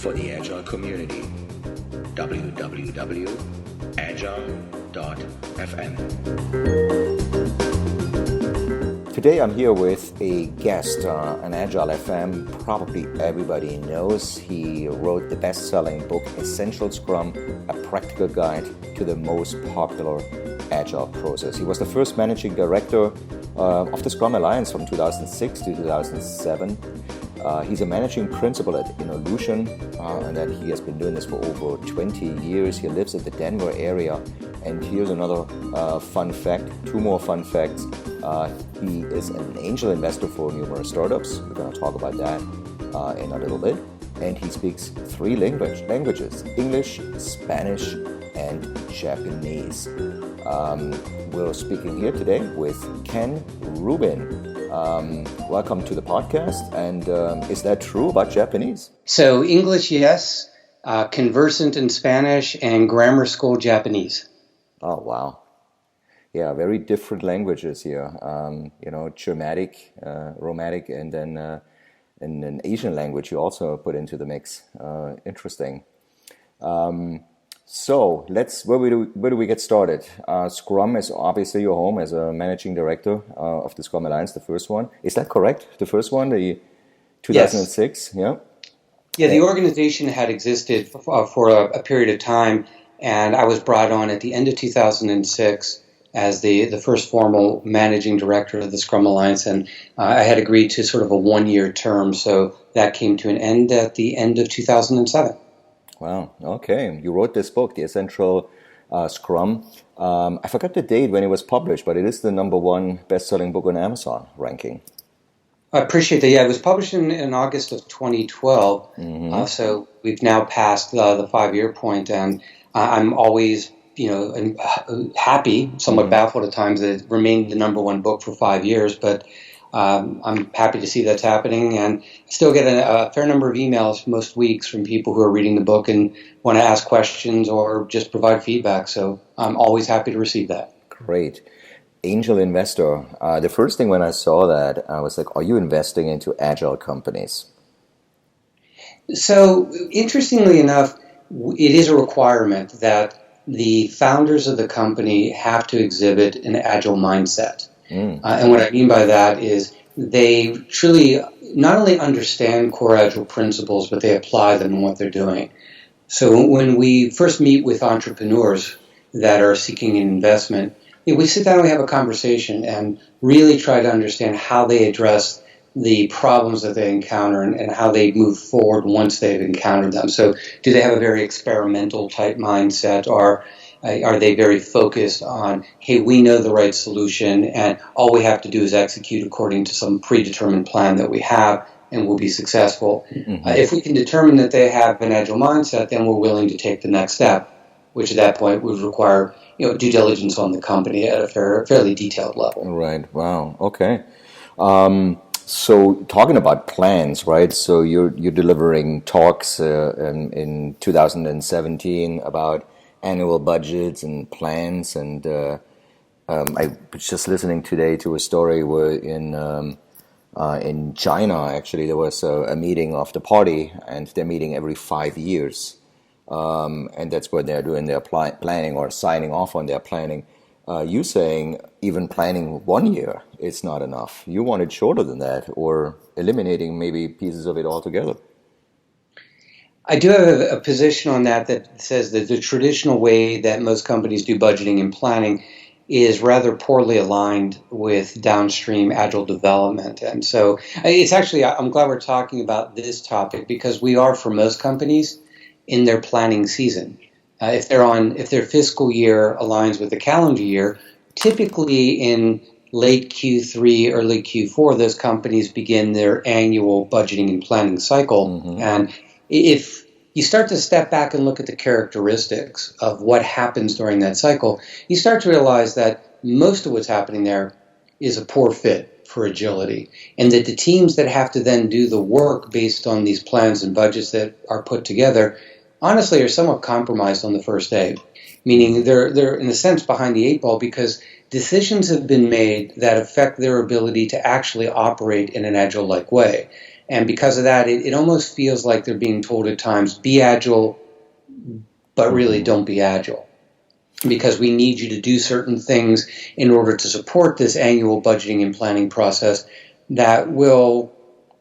for the Agile community. www.Agile.FM. Today I'm here with a guest on Agile.FM. Probably everybody knows. He wrote the best-selling book Essential Scrum, a practical guide to the most popular Agile process. He was the first managing director of the Scrum Alliance from 2006 to 2007. He's a managing principal at Involution, and that he has been doing this for over 20 years. He lives in the Denver area. And here's another fun fact, two more fun facts. He is an angel investor for numerous startups. We're going to talk about that in a little bit. And he speaks three languages, English, Spanish, and Japanese. We're speaking here today with Ken Rubin. Welcome to the podcast. And is that true about Japanese? So English, yes. Conversant in Spanish and grammar school Japanese. Oh, wow. Yeah, very different languages here. Germanic, Romantic, and then an Asian language you also put into the mix. Interesting. So where do we get started? Scrum is obviously your home as a managing director of the Scrum Alliance, the first one. Is that correct? The first one, the 2006? Yes. Yeah. Yeah, the organization had existed for a period of time, and I was brought on at the end of 2006 as the first formal managing director of the Scrum Alliance, and I had agreed to sort of a one-year term, so that came to an end at the end of 2007. Wow, okay. You wrote this book, The Essential Scrum. I forgot the date when it was published, but it is the number one best-selling book on Amazon ranking. I appreciate that. Yeah, it was published in August of 2012, so we've now passed the 5-year point, and I'm always happy, somewhat baffled at times that it remained the number one book for 5 years, but I'm happy to see that's happening, and still get a fair number of emails most weeks from people who are reading the book and want to ask questions or just provide feedback, so I'm always happy to receive that. Great. Angel investor. The first thing when I saw that, I was like, are you investing into Agile companies? So, interestingly enough, it is a requirement that the founders of the company have to exhibit an Agile mindset. And what I mean by that is they truly not only understand core Agile principles, but they apply them in what they're doing. So when we first meet with entrepreneurs that are seeking an investment, we sit down and we have a conversation and really try to understand how they address the problems that they encounter and how they move forward once they've encountered them. So do they have a very experimental type mindset, or are they very focused on, hey, we know the right solution and all we have to do is execute according to some predetermined plan that we have and we'll be successful. If we can determine that they have an Agile mindset, then we're willing to take the next step, which at that point would require due diligence on the company at a fairly detailed level. Right. Wow. Okay. So talking about plans, right? So you're delivering talks in 2017 about annual budgets and plans, and I was just listening today to a story where in China actually there was a meeting of the party, and they're meeting every 5 years, and that's where they're doing their planning or signing off on their planning. You saying even planning 1 year is not enough. You want it shorter than that, or eliminating maybe pieces of it altogether. I do have a position on that says that the traditional way that most companies do budgeting and planning is rather poorly aligned with downstream Agile development. And so it's actually, I'm glad we're talking about this topic because we are, for most companies, in their planning season. If their fiscal year aligns with the calendar year, typically in late Q3, early Q4, those companies begin their annual budgeting and planning cycle. And if you start to step back and look at the characteristics of what happens during that cycle, you start to realize that most of what's happening there is a poor fit for agility, and that the teams that have to then do the work based on these plans and budgets that are put together honestly are somewhat compromised on the first day, meaning they're in a sense behind the eight ball because decisions have been made that affect their ability to actually operate in an Agile-like way. And because of that, it almost feels like they're being told at times, be agile, but really don't be agile. Because we need you to do certain things in order to support this annual budgeting and planning process that will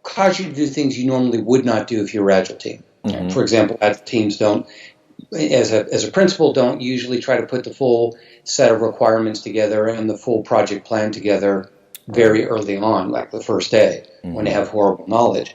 cause you to do things you normally would not do if you were Agile team. Mm-hmm. For example, Agile teams don't, as a principle, don't usually try to put the full set of requirements together and the full project plan together very early on, like the first day, when they have horrible knowledge.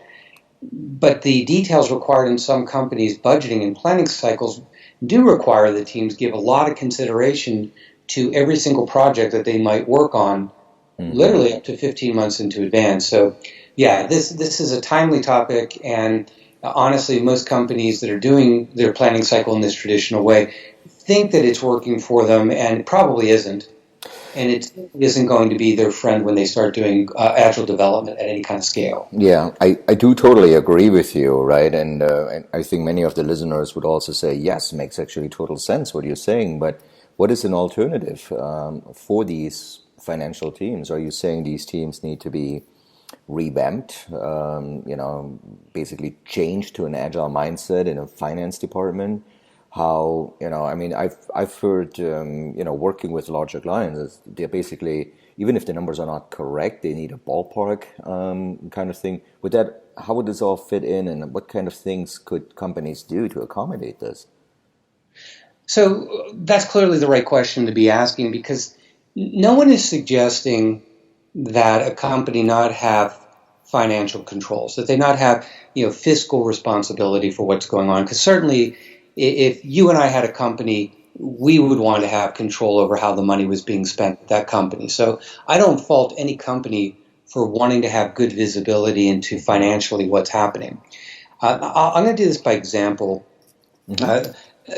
But the details required in some companies' budgeting and planning cycles do require the teams give a lot of consideration to every single project that they might work on, literally up to 15 months into advance. So, yeah, this is a timely topic, and honestly, most companies that are doing their planning cycle in this traditional way think that it's working for them, and it probably isn't. And it isn't going to be their friend when they start doing agile development at any kind of scale. Yeah, I do totally agree with you, right? And I think many of the listeners would also say, yes, makes actually total sense what you're saying. But what is an alternative for these financial teams? Are you saying these teams need to be revamped, basically changed to an agile mindset in a finance department? How, I mean, I've heard, working with larger clients, they're basically, even if the numbers are not correct, they need a ballpark kind of thing. How would this all fit in, and what kind of things could companies do to accommodate this? So that's clearly the right question to be asking, because no one is suggesting that a company not have financial controls, that they not have, fiscal responsibility for what's going on, because certainly if you and I had a company, we would want to have control over how the money was being spent at that company. So I don't fault any company for wanting to have good visibility into financially what's happening. I'm going to do this by example.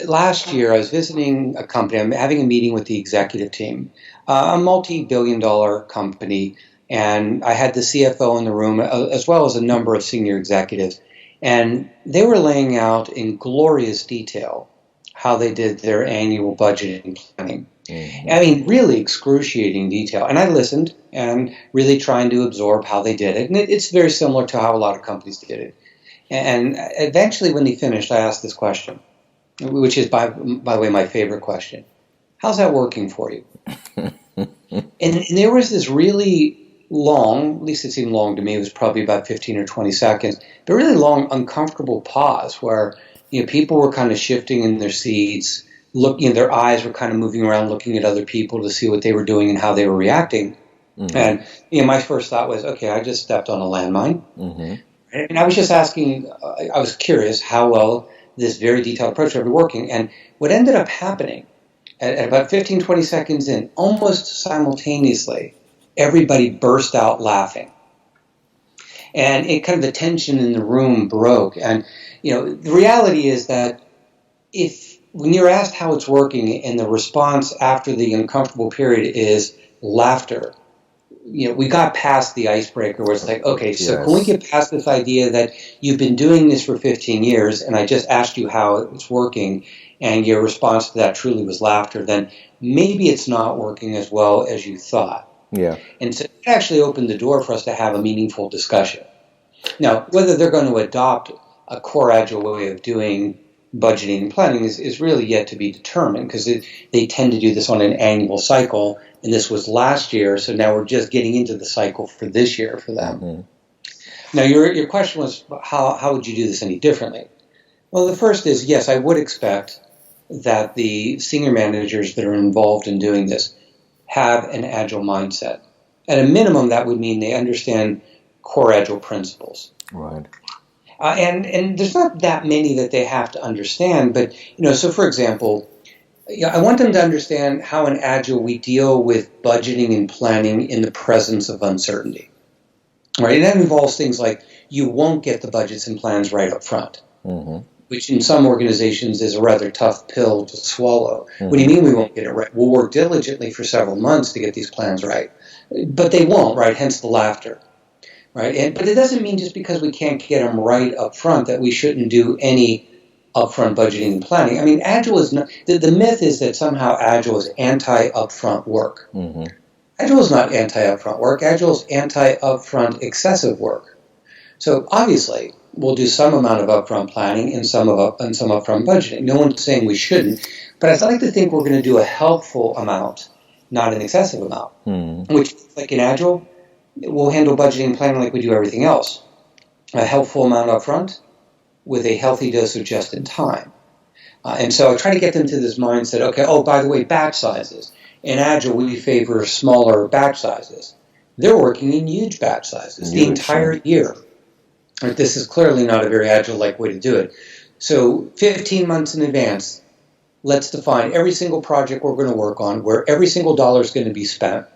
Last year, I was visiting a company. I'm having a meeting with the executive team, a multi-billion-dollar company, and I had the CFO in the room, as well as a number of senior executives. And they were laying out in glorious detail how they did their annual budgeting and planning. I mean, really excruciating detail. And I listened and really trying to absorb how they did it. And it's very similar to how a lot of companies did it. And eventually, when they finished, I asked this question, which is, by the way, my favorite question. How's that working for you? And there was this really long, at least it seemed long to me, it was probably about 15 or 20 seconds, but really long, uncomfortable pause where, people were kind of shifting in their seats, their eyes were kind of moving around, looking at other people to see what they were doing and how they were reacting. And, my first thought was, okay, I just stepped on a landmine. And I was just asking, I was curious how well this very detailed approach would be working. And what ended up happening at about 15, 20 seconds in, almost simultaneously, everybody burst out laughing. And the tension in the room broke. And, the reality is that when you're asked how it's working and the response after the uncomfortable period is laughter, we got past the icebreaker where it's like, okay, so Can we get past this idea that you've been doing this for 15 years and I just asked you how it's working and your response to that truly was laughter, then maybe it's not working as well as you thought. Yeah. And so it actually opened the door for us to have a meaningful discussion. Now, whether they're going to adopt a core agile way of doing budgeting and planning is really yet to be determined, because they tend to do this on an annual cycle, and this was last year, so now we're just getting into the cycle for this year for them. Now, your question was, how would you do this any differently? Well, the first is, yes, I would expect that the senior managers that are involved in doing this have an agile mindset. At a minimum, that would mean they understand core agile principles. Right. And there's not that many that they have to understand, but, so for example, I want them to understand how in agile we deal with budgeting and planning in the presence of uncertainty. Right? And that involves things like you won't get the budgets and plans right up front, which in some organizations is a rather tough pill to swallow. What do you mean we won't get it right? We'll work diligently for several months to get these plans right. But they won't, right? Hence the laughter. Right? But it doesn't mean just because we can't get them right up front that we shouldn't do any upfront budgeting and planning. I mean, Agile is not, the myth is that somehow Agile is anti-upfront work. Agile is not anti-upfront work. Agile is anti-upfront excessive work. So obviously, we'll do some amount of upfront planning and some upfront budgeting. No one's saying we shouldn't, but I'd like to think we're going to do a helpful amount, not an excessive amount. Which, like in Agile, we'll handle budgeting and planning like we do everything else. A helpful amount upfront with a healthy dose of just in time. And so I try to get them to this mindset, okay, oh, by the way, batch sizes. In Agile, we favor smaller batch sizes. They're working in huge batch sizes the entire year. Right, this is clearly not a very Agile-like way to do it. So 15 months in advance, let's define every single project we're going to work on, where every single dollar is going to be spent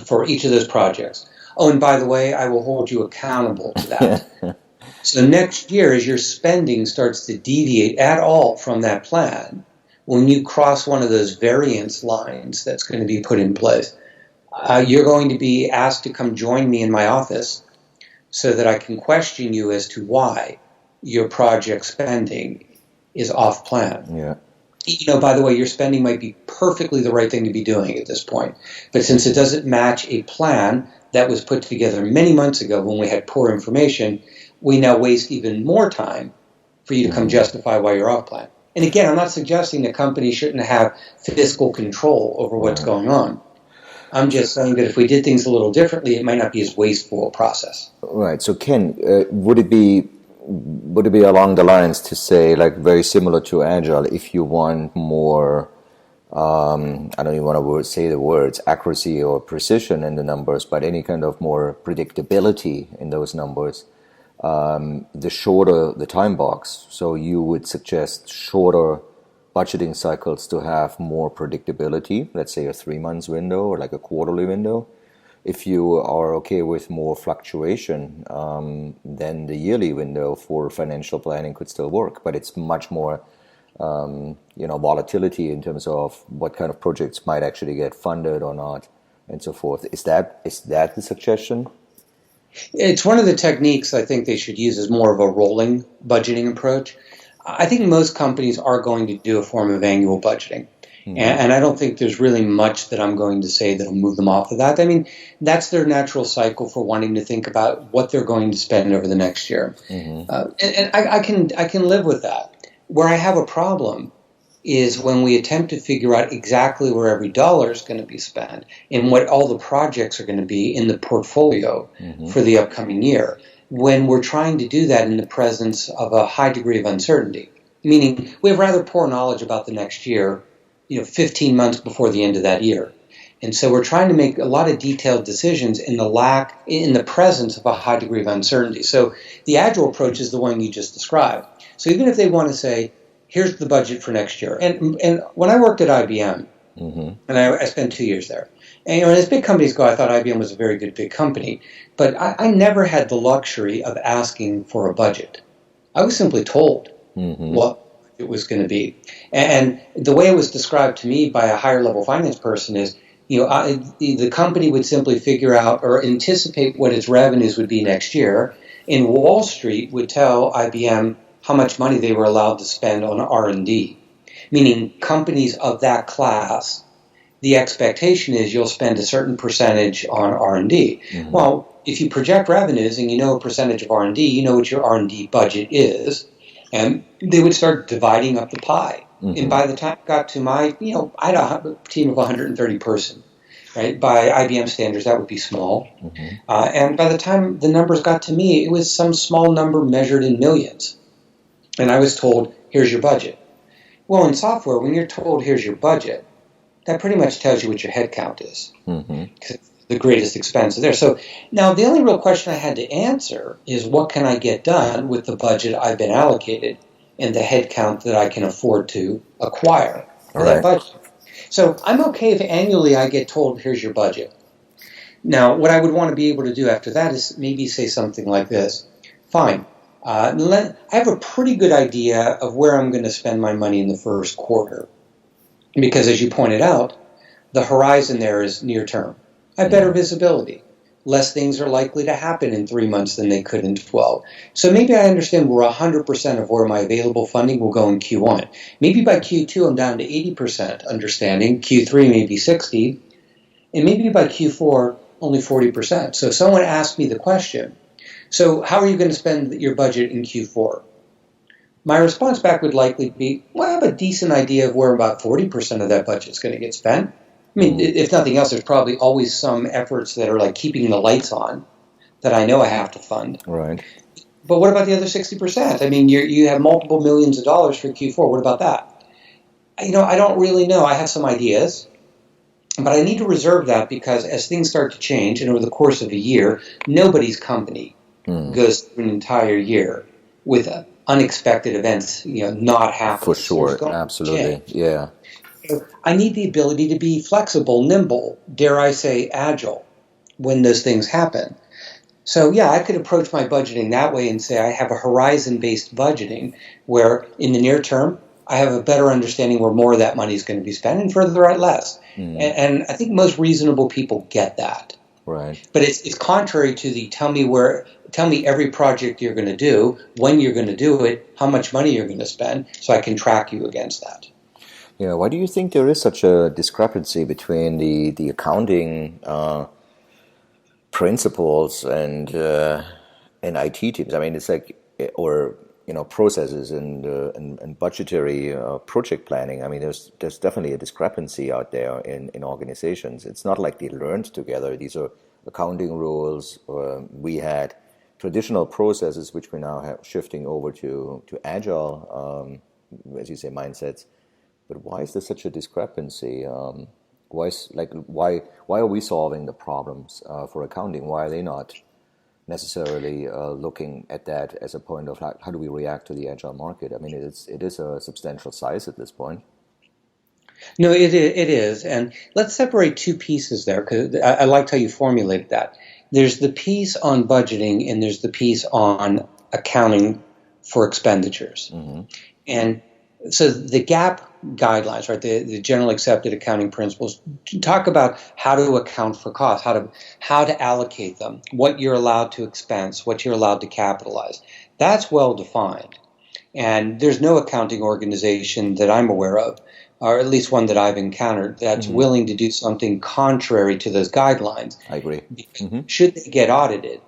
for each of those projects. Oh, and by the way, I will hold you accountable to that. So next year, as your spending starts to deviate at all from that plan, when you cross one of those variance lines that's going to be put in place, you're going to be asked to come join me in my office so that I can question you as to why your project spending is off plan. Yeah. By the way, your spending might be perfectly the right thing to be doing at this point. But since it doesn't match a plan that was put together many months ago when we had poor information, we now waste even more time for you to come justify why you're off plan. And again, I'm not suggesting that companies shouldn't have fiscal control over what's going on. I'm just saying that if we did things a little differently, it might not be as wasteful a process. Right. So, Ken, would it be along the lines to say, like, very similar to Agile, if you want more, I don't even want to say the words, accuracy or precision in the numbers, but any kind of more predictability in those numbers, the shorter the time box. So you would suggest shorter budgeting cycles to have more predictability, let's say a 3 months window or like a quarterly window. If you are okay with more fluctuation, then the yearly window for financial planning could still work, but it's much more, volatility in terms of what kind of projects might actually get funded or not, and so forth. Is that the suggestion? It's one of the techniques I think they should use as more of a rolling budgeting approach. I think most companies are going to do a form of annual budgeting. And I don't think there's really much that I'm going to say that'll move them off of that. I mean, that's their natural cycle for wanting to think about what they're going to spend over the next year. And I can live with that. Where I have a problem is when we attempt to figure out exactly where every dollar is going to be spent and what all the projects are going to be in the portfolio for the upcoming year, when we're trying to do that in the presence of a high degree of uncertainty. Meaning we have rather poor knowledge about the next year, 15 months before the end of that year. And so we're trying to make a lot of detailed decisions in the presence of a high degree of uncertainty. So the Agile approach is the one you just described. So even if they want to say, here's the budget for next year. And when I worked at IBM, and I spent 2 years there, and as big companies go, I thought IBM was a very good big company, but I never had the luxury of asking for a budget. I was simply told what it was going to be. And the way it was described to me by a higher level finance person is, the company would simply figure out or anticipate what its revenues would be next year, and Wall Street would tell IBM how much money they were allowed to spend on R&D. Meaning companies of that class, the expectation is you'll spend a certain percentage on R&D. Well, if you project revenues and you know a percentage of R&D, you know what your R&D budget is, and they would start dividing up the pie. And by the time it got to my, I had a team of 130 person, right? By IBM standards, that would be small. And by the time the numbers got to me, it was some small number measured in millions. And I was told, here's your budget. Well, in software, when you're told, here's your budget, that pretty much tells you what your head count is. Because the greatest expense is there. So now the only real question I had to answer is, what can I get done with the budget I've been allocated and the head count that I can afford to acquire for that budget? So I'm okay if annually I get told, here's your budget. Now, what I would want to be able to do after that is maybe say something like this. Fine. I have a pretty good idea of where I'm going to spend my money in the first quarter. Because as you pointed out, the horizon there is near term. I have better visibility. Less things are likely to happen in 3 months than they could in 12. So maybe I understand where 100% of where my available funding will go in Q1. Maybe by Q2 I'm down to 80% understanding. Q3 maybe 60. And maybe by Q4 only 40%. So if someone asked me the question, So how are you going to spend your budget in Q4? My response back would likely be, well, I have a decent idea of where about 40% of that budget is going to get spent. I mean, if nothing else, there's probably always some efforts that are like keeping the lights on that I know I have to fund. Right. But what about the other 60%? I mean, you have multiple millions of dollars for Q4. What about that? I don't really know. I have some ideas, but I need to reserve that because as things start to change, and over the course of a year, nobody's company goes through an entire year with unexpected events, not happening. For sure, absolutely, yeah. So I need the ability to be flexible, nimble, dare I say agile, when those things happen. So yeah, I could approach my budgeting that way and say I have a horizon-based budgeting where in the near term, I have a better understanding where more of that money is going to be spent and further out less. And I think most reasonable people get that. Right. But it's contrary to the tell me every project you're going to do, when you're going to do it, how much money you're going to spend, so I can track you against that. Yeah, why do you think there is such a discrepancy between the accounting principles and IT teams? I mean, it's like, or processes and budgetary project planning. I mean, there's definitely a discrepancy out there in organizations. It's not like they learned together. These are accounting rules. We had traditional processes, which we're now shifting over to agile, as you say, mindsets. But why is there such a discrepancy? Why are we solving the problems for accounting? Why are they not necessarily looking at that as a point of how do we react to the agile market? I mean, it is a substantial size at this point. No, it is. And let's separate two pieces there, because I liked how you formulated that. There's the piece on budgeting and there's the piece on accounting for expenditures. And so the GAAP guidelines, right, the generally accepted accounting principles, talk about how to account for costs, how to allocate them, what you're allowed to expense, what you're allowed to capitalize. That's well defined. And there's no accounting organization that I'm aware of, or at least one that I've encountered, that's willing to do something contrary to those guidelines. I agree. Should they get audited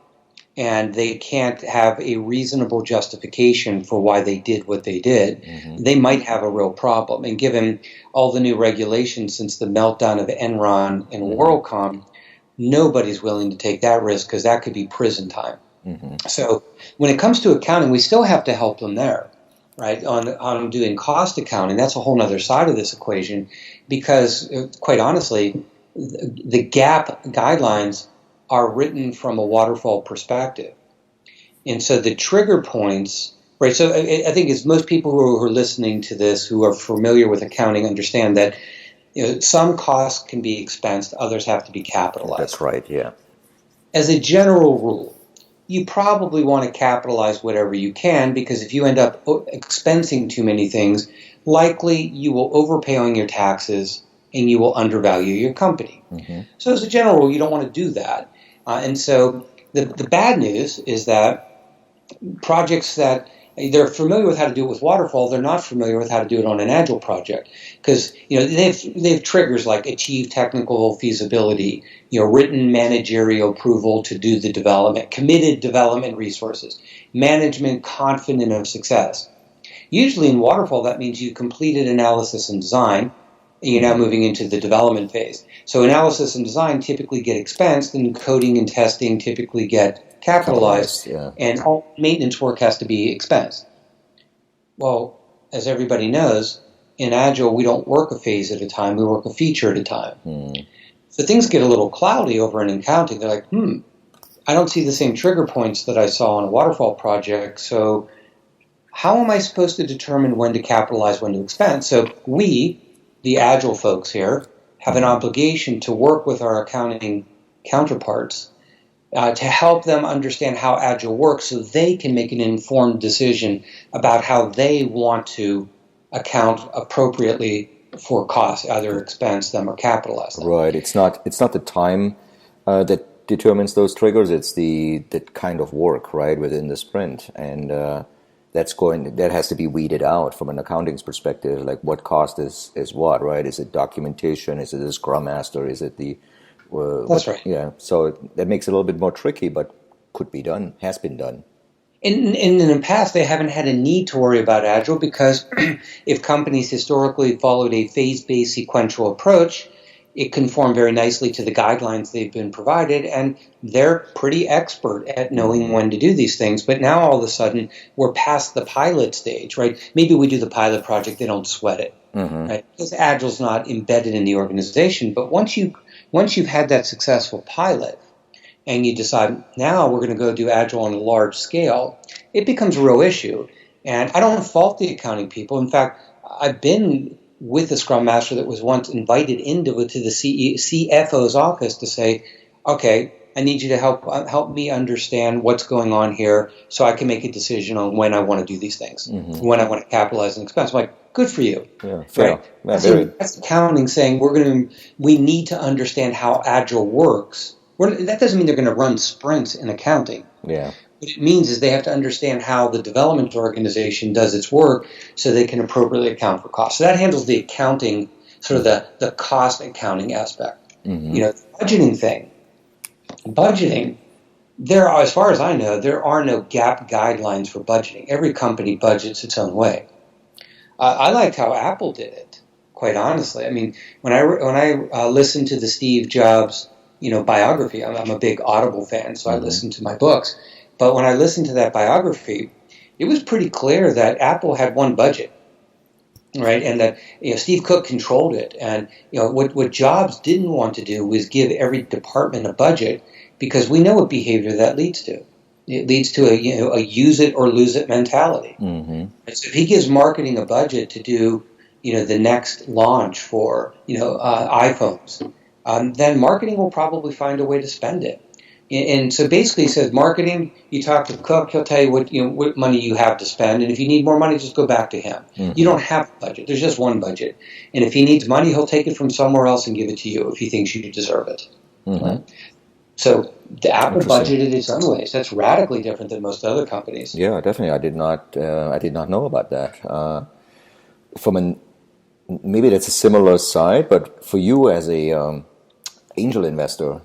and they can't have a reasonable justification for why they did what they did, they might have a real problem. And given all the new regulations since the meltdown of Enron and WorldCom, nobody's willing to take that risk because that could be prison time. So when it comes to accounting, we still have to help them there. Right, on doing cost accounting, that's a whole other side of this equation, because quite honestly, the GAAP guidelines are written from a waterfall perspective. And so the trigger points, right, so I think as most people who are listening to this who are familiar with accounting understand that some costs can be expensed, others have to be capitalized. That's right, yeah. As a general rule, you probably want to capitalize whatever you can, because if you end up expensing too many things, likely you will overpay on your taxes and you will undervalue your company. So as a general rule, you don't want to do that. And so the bad news is that projects that they're familiar with how to do it with waterfall, they're not familiar with how to do it on an agile project, because they have triggers like achieve technical feasibility, written managerial approval to do the development, committed development resources, management confident of success. Usually in waterfall, that means you completed analysis and design, and you're now moving into the development phase. So analysis and design typically get expensed, and coding and testing typically get capitalized, and all maintenance work has to be expensed. Well, as everybody knows, in Agile, we don't work a phase at a time, we work a feature at a time. So things get a little cloudy over in accounting. They're like, I don't see the same trigger points that I saw on a waterfall project, so how am I supposed to determine when to capitalize, when to expense? So we, the Agile folks here, have an obligation to work with our accounting counterparts to help them understand how Agile works so they can make an informed decision about how they want to account appropriately for costs, either expense them or capitalize them. Right. It's not the time that determines those triggers. It's the kind of work, right, within the sprint. And that has to be weeded out from an accounting's perspective, like what cost is what, right? Is it documentation? Is it the Scrum Master? Is it the... That's right. Yeah, so that makes it a little bit more tricky, but could be done, has been done. In the past, they haven't had a need to worry about Agile because if companies historically followed a phase-based sequential approach, it conformed very nicely to the guidelines they've been provided, and they're pretty expert at knowing when to do these things. But now all of a sudden, we're past the pilot stage, right? Maybe we do the pilot project, they don't sweat it, right? Because Agile's not embedded in the organization. But once you've had that successful pilot, and you decide, now we're going to go do Agile on a large scale, it becomes a real issue. And I don't fault the accounting people. In fact, I've been with a Scrum Master that was once invited into the CFO's office to say, okay, I need you to help me understand what's going on here so I can make a decision on when I want to do these things, when I want to capitalize an expense. I'm like, good for you. Yeah, fair. Right? Yeah, that's accounting saying we need to understand how Agile works. That doesn't mean they're going to run sprints in accounting. Yeah. What it means is they have to understand how the development organization does its work so they can appropriately account for costs. So that handles the accounting, sort of the cost accounting aspect. The budgeting thing. Budgeting, as far as I know, there are no GAAP guidelines for budgeting. Every company budgets its own way. I liked how Apple did it, quite honestly. I mean, when I listened to the Steve Jobs biography. I'm a big Audible fan, so I listen to my books. But when I listened to that biography, it was pretty clear that Apple had one budget, right? And that Steve Cook controlled it. And what Jobs didn't want to do was give every department a budget, because we know what behavior that leads to. It leads to a use it or lose it mentality. And so if he gives marketing a budget to do the next launch for iPhones, then marketing will probably find a way to spend it. And so basically he says, marketing, you talk to Cook, he'll tell you what money you have to spend. And if you need more money, just go back to him. You don't have a budget. There's just one budget. And if he needs money, he'll take it from somewhere else and give it to you if he thinks you deserve it. Right? So the Apple budgeted its own ways. That's radically different than most other companies. Yeah, definitely. I did not know about that. Maybe that's a similar side, but for you as a angel investor,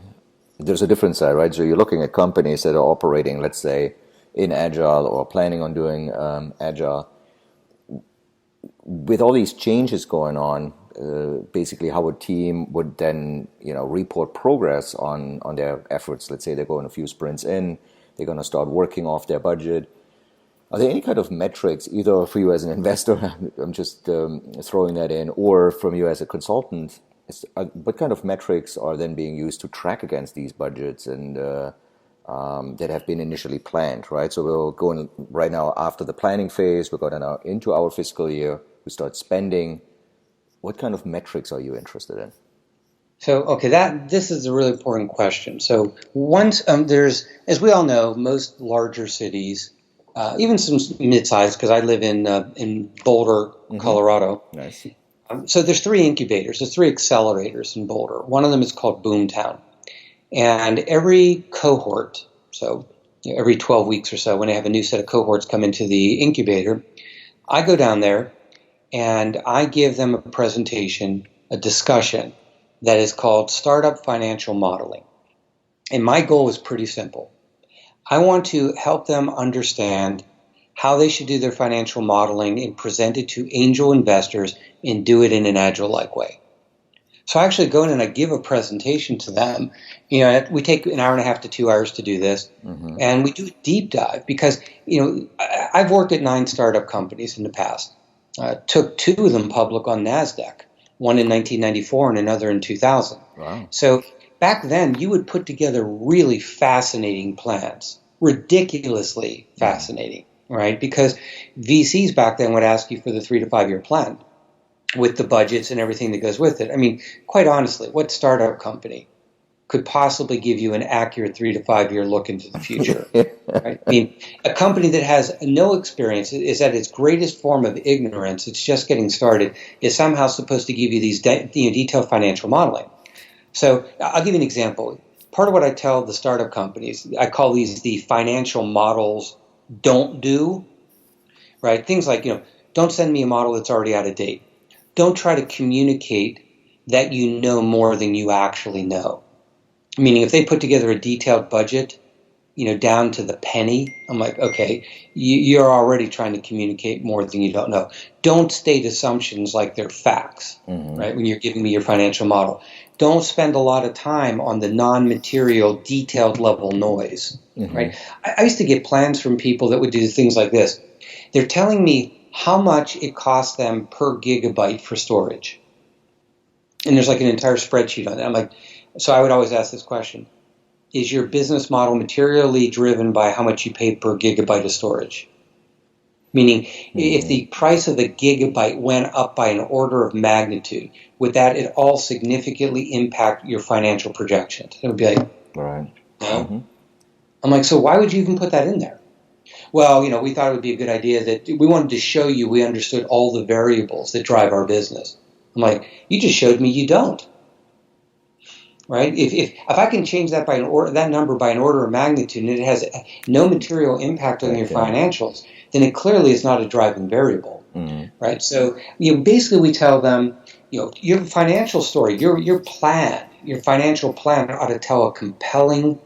there's a different side, right? So you're looking at companies that are operating, let's say, in Agile or planning on doing Agile. With all these changes going on, basically how a team would then, report progress on their efforts. Let's say they're going a few sprints in, they're going to start working off their budget. Are there any kind of metrics, either for you as an investor, I'm just throwing that in, or from you as a consultant? What kind of metrics are then being used to track against these budgets and that have been initially planned, right? So we're going right now after the planning phase, we're going now into our fiscal year, we start spending. What kind of metrics are you interested in? So, this is a really important question. So once there's, as we all know, most larger cities, even some mid-sized, because I live in Boulder, Colorado. Nice. So there's 3 incubators, there's 3 accelerators in Boulder. One of them is called Boomtown. And every cohort, so every 12 weeks or so, when they have a new set of cohorts come into the incubator, I go down there and I give them a presentation, a discussion that is called Startup Financial Modeling. And my goal is pretty simple. I want to help them understand how they should do their financial modeling and present it to angel investors and do it in an Agile-like way. So I actually go in and I give a presentation to them. We take an hour and a half to 2 hours to do this, and we do a deep dive because, I've worked at 9 startup companies in the past. Took 2 of them public on NASDAQ, one in 1994 and another in 2000. Wow. So back then, you would put together really fascinating plans, ridiculously fascinating. Right? Because VCs back then would ask you for the 3 to 5 year plan with the budgets and everything that goes with it. I mean, quite honestly, what startup company could possibly give you an accurate 3 to 5 year look into the future? Right? I mean, a company that has no experience, is at its greatest form of ignorance, it's just getting started, is somehow supposed to give you these detailed financial modeling. So I'll give you an example. Part of what I tell the startup companies, I call these the financial models don't do, right? Things like, don't send me a model that's already out of date. Don't try to communicate that you know more than you actually know. Meaning if they put together a detailed budget, down to the penny. I'm like, okay, you're already trying to communicate more than you don't know. Don't state assumptions like they're facts, right? When you're giving me your financial model. Don't spend a lot of time on the non-material, detailed level noise, right? I used to get plans from people that would do things like this. They're telling me how much it costs them per gigabyte for storage. And there's like an entire spreadsheet on it. I'm like, so I would always ask this question. Is your business model materially driven by how much you pay per gigabyte of storage? Meaning, if the price of the gigabyte went up by an order of magnitude, would that at all significantly impact your financial projections? It would be like, right. No. I'm like, so why would you even put that in there? Well, we thought it would be a good idea that we wanted to show you we understood all the variables that drive our business. I'm like, you just showed me you don't. Right? If I can change that by that number by an order of magnitude and it has no material impact on your financials, then it clearly is not a driving variable. Right? So basically we tell them, your financial story, your plan, your financial plan ought to tell a compelling,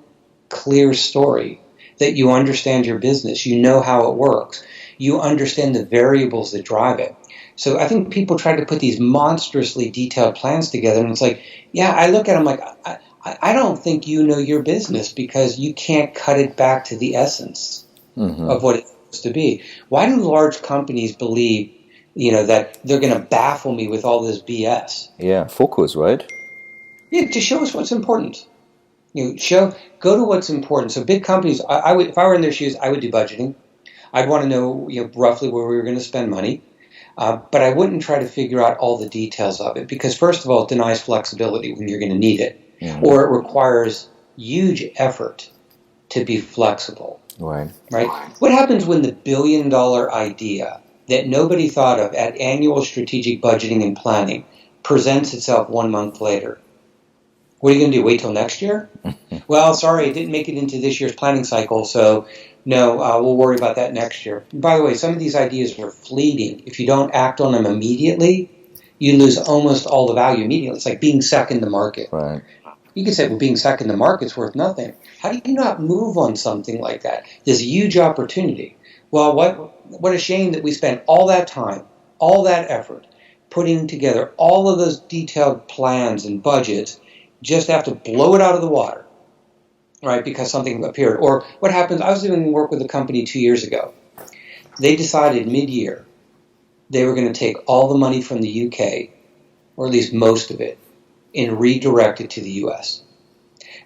clear story that you understand your business, you know how it works, you understand the variables that drive it. So I think people try to put these monstrously detailed plans together, and it's like, yeah, I look at them like, I don't think you know your business because you can't cut it back to the essence of what it's supposed to be. Why do large companies believe, that they're going to baffle me with all this BS? Yeah, focus, right? Yeah, to show us what's important. Go to what's important. So big companies, I would, if I were in their shoes, I would do budgeting. I'd want to know, roughly where we were going to spend money. But I wouldn't try to figure out all the details of it because, first of all, it denies flexibility when you're going to need it, or it requires huge effort to be flexible. Right? What happens when the billion-dollar idea that nobody thought of at annual strategic budgeting and planning presents itself 1 month later? What are you going to do? Wait till next year? Well, sorry, it didn't make it into this year's planning cycle, so no, we'll worry about that next year. And by the way, some of these ideas are fleeting. If you don't act on them immediately, you lose almost all the value immediately. It's like being second to market. Right. You can say, well, being second to market's worth nothing. How do you not move on something like that? This huge opportunity. Well, what a shame that we spent all that time, all that effort, putting together all of those detailed plans and budgets, just have to blow it out of the water, right, because something appeared. Or what happens, I was doing work with a company 2 years ago. They decided mid-year they were going to take all the money from the UK, or at least most of it, and redirect it to the US.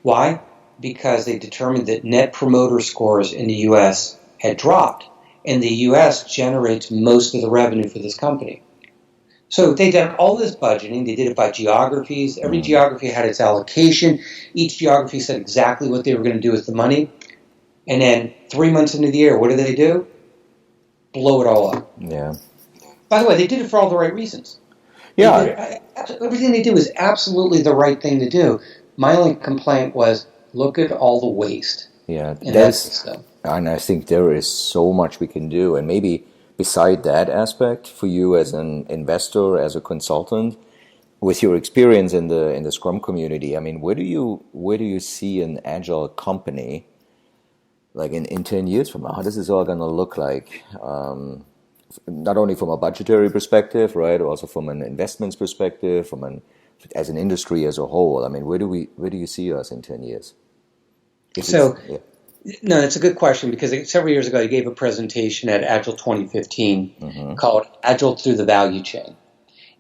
Why? Because they determined that net promoter scores in the US had dropped, and the US generates most of the revenue for this company. So they did all this budgeting. They did it by geographies. Every geography had its allocation. Each geography said exactly what they were going to do with the money. And then 3 months into the year, what do? Blow it all up. Yeah. By the way, they did it for all the right reasons. Yeah. Everything they did was absolutely the right thing to do. My only complaint was, look at all the waste. Yeah. And I think there is so much we can do. And maybe beside that aspect, for you as an investor, as a consultant, with your experience in the Scrum community, I mean, where do you see an agile company like in 10 years from now? How does this all going to look like? Not only from a budgetary perspective, right, also from an investments perspective, as an industry as a whole. I mean, where do you see us in 10 years? No, that's a good question because several years ago I gave a presentation at Agile 2015 called Agile Through the Value Chain.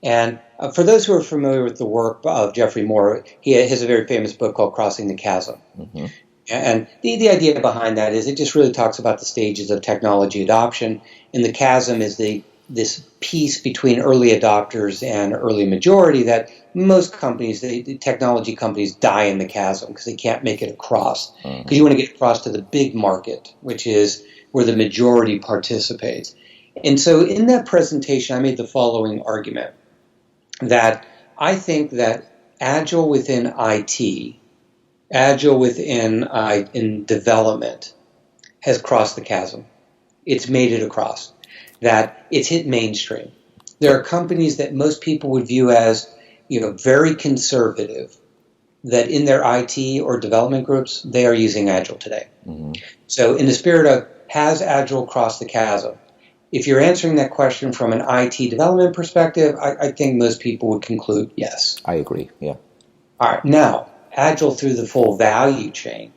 And for those who are familiar with the work of Jeffrey Moore, he has a very famous book called Crossing the Chasm. And the idea behind that is it just really talks about the stages of technology adoption, and the chasm is this piece between early adopters and early majority that most companies, the technology companies, die in the chasm because they can't make it across. Because you want to get across to the big market, which is where the majority participates. And so in that presentation, I made the following argument, that I think that Agile within IT, Agile within in development, has crossed the chasm. It's made it across. That it's hit mainstream. There are companies that most people would view as, very conservative, that in their IT or development groups, they are using Agile today. Mm-hmm. So in the spirit of, has Agile crossed the chasm? If you're answering that question from an IT development perspective, I think most people would conclude yes. I agree, yeah. All right, now, Agile through the full value chain,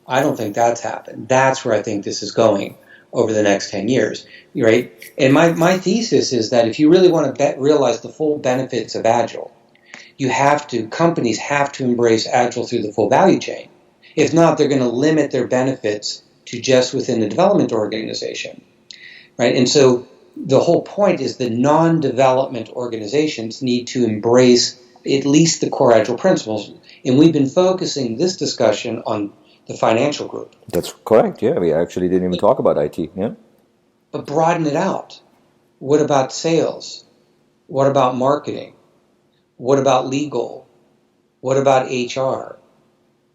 I don't think that's happened. That's where I think this is going over the next 10 years, right? And my thesis is that if you really want to realize the full benefits of Agile, companies have to embrace Agile through the full value chain. If not, they're going to limit their benefits to just within the development organization, right? And so the whole point is the non-development organizations need to embrace at least the core Agile principles. And we've been focusing this discussion on the financial group. That's correct, yeah. We actually didn't even talk about IT, yeah. But broaden it out. What about sales? What about marketing? What about legal? What about HR?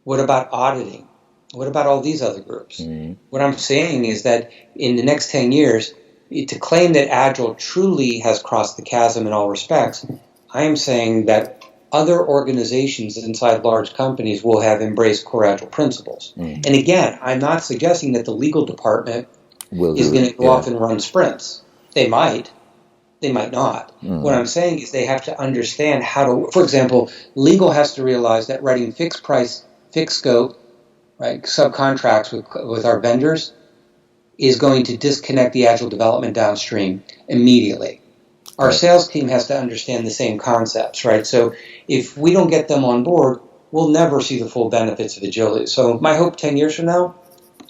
What about auditing? What about all these other groups? Mm-hmm. What I'm saying is that in the next 10 years, to claim that Agile truly has crossed the chasm in all respects, I am saying that other organizations inside large companies will have embraced core Agile principles. Mm-hmm. And again, I'm not suggesting that the legal department is going to go off and run sprints. They might. They might not. Mm-hmm. What I'm saying is they have to understand how to, for example, legal has to realize that writing fixed price, fixed scope, right, subcontracts with our vendors is going to disconnect the Agile development downstream immediately. Our sales team has to understand the same concepts, right? So if we don't get them on board, we'll never see the full benefits of agility. So my hope 10 years from now,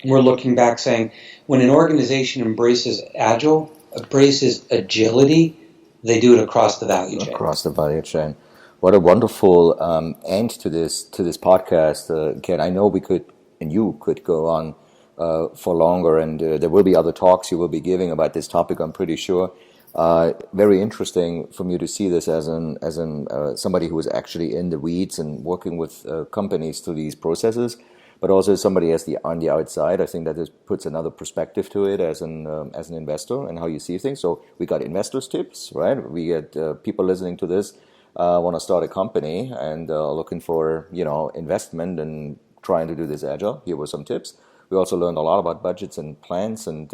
we're looking back saying, when an organization embraces Agile, embraces agility, they do it across the value chain. Across the value chain. What a wonderful end to this podcast, Ken. I know we could, and you could go on for longer, and there will be other talks you will be giving about this topic, I'm pretty sure. Very interesting for me to see this as somebody who is actually in the weeds and working with companies through these processes, but also somebody on the outside. I think that this puts another perspective to it as an investor and how you see things. So we got investors' tips, right? We get people listening to this want to start a company and looking for investment and trying to do this agile. Here were some tips. We also learned a lot about budgets and plans and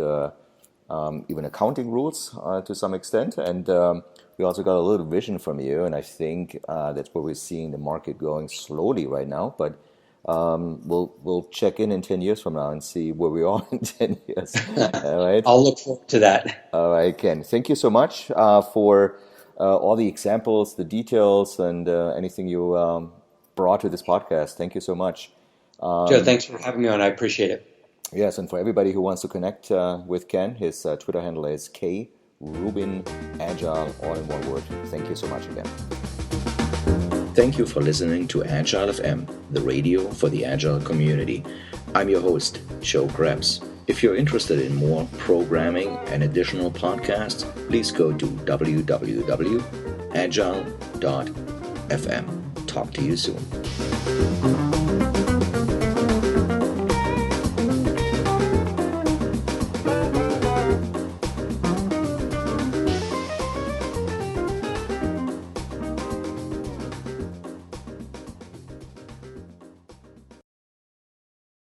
even accounting rules to some extent. And we also got a little vision from you. And I think that's where we're seeing the market going slowly right now. But we'll check in 10 years from now and see where we are in 10 years. All right. I'll look forward to that. All right, Ken. Thank you so much for all the examples, the details, and anything you brought to this podcast. Thank you so much. Joe, thanks for having me on. I appreciate it. Yes, and for everybody who wants to connect with Ken, his Twitter handle is Rubin Agile, all in one word. Thank you so much again. Thank you for listening to Agile.FM, the radio for the Agile community. I'm your host, Joe Krebs. If you're interested in more programming and additional podcasts, please go to www.agile.fm. Talk to you soon.